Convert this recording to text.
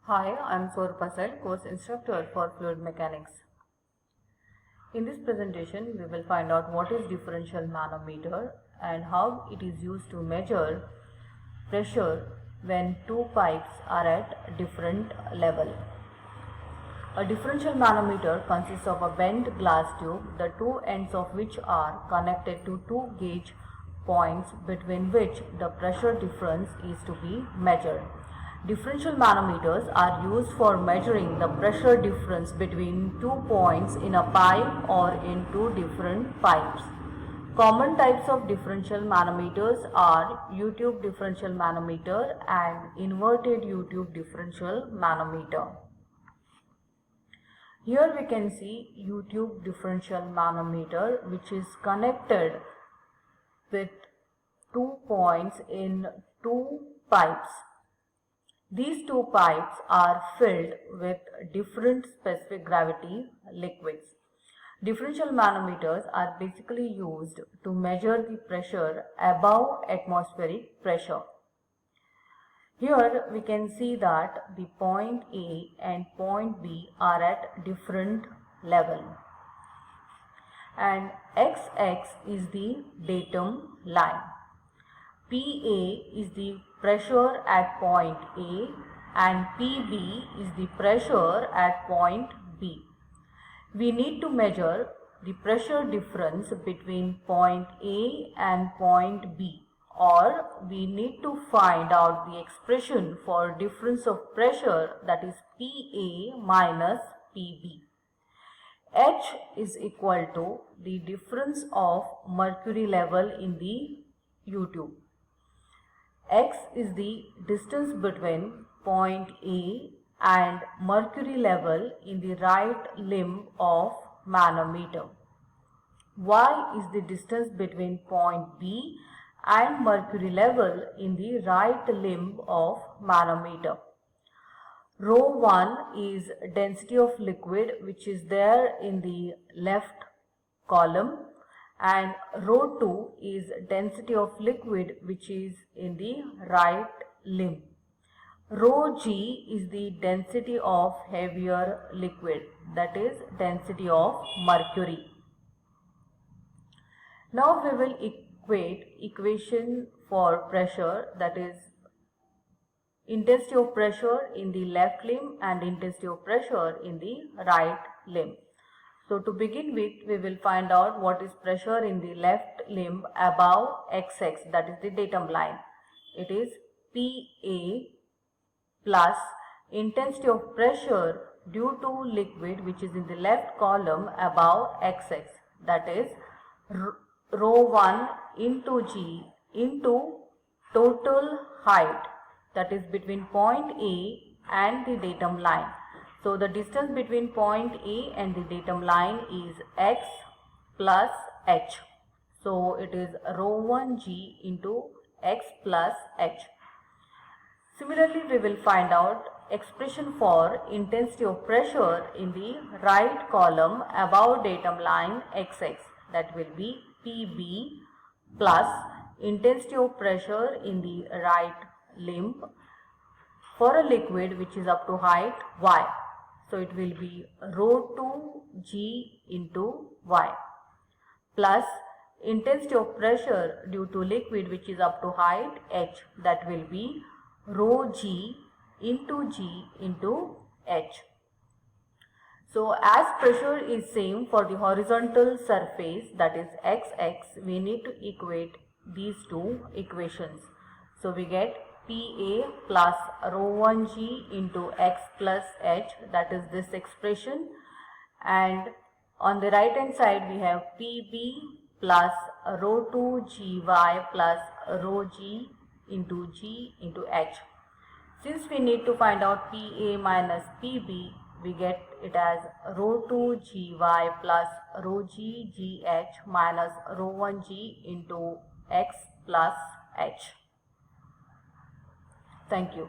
Hi, I am Saur Pasal, course instructor for fluid mechanics. In this presentation, we will find out what is differential manometer and how it is used to measure pressure when two pipes are at different level. A differential manometer consists of a bent glass tube, the two ends of which are connected to two gauge points between which the pressure difference is to be measured. Differential manometers are used for measuring the pressure difference between two points in a pipe or in two different pipes. Common types of differential manometers are U-tube differential manometer and inverted U-tube differential manometer. Here we can see U-tube differential manometer, which is connected with 2 points in two pipes. These two pipes are filled with different specific gravity liquids. Differential manometers are basically used to measure the pressure above atmospheric pressure. Here we can see that the point A and point B are at different level, and XX is the datum line. PA is the pressure at point A and PB is the pressure at point B. We need to measure the pressure difference between point A and point B, or we need to find out the expression for difference of pressure, that is PA minus PB. H is equal to the difference of mercury level in the U-tube. X is the distance between point A and mercury level in the right limb of manometer. Y is the distance between point B and mercury level in the right limb of manometer. Rho 1 is density of liquid, which is there in the left column, and rho 2 is density of liquid, which is in the right limb. Rho G is the density of heavier liquid, that is density of mercury. Now we will equate equation for pressure, that is intensity of pressure in the left limb and intensity of pressure in the right limb. So to begin with, we will find out what is pressure in the left limb above XX, that is the datum line. It is PA plus intensity of pressure due to liquid, which is in the left column above XX, that is rho 1 into G into total height, that is between point A and the datum line. So the distance between point A and the datum line is X plus H. So it is rho 1 G into X plus H. Similarly, we will find out expression for intensity of pressure in the right column above datum line XX, that will be PB plus intensity of pressure in the right limb for a liquid which is up to height Y. So it will be rho 2 G into Y plus intensity of pressure due to liquid which is up to height H, that will be rho G into G into H. So as pressure is same for the horizontal surface, that is XX, we need to equate these two equations. So we get PA plus rho 1 G into X plus H, that is this expression, and on the right hand side we have PB plus rho 2 GY plus rho G into H. Since we need to find out PA minus PB, we get it as rho 2 GY plus rho G GH minus rho 1 G into X plus H. Thank you.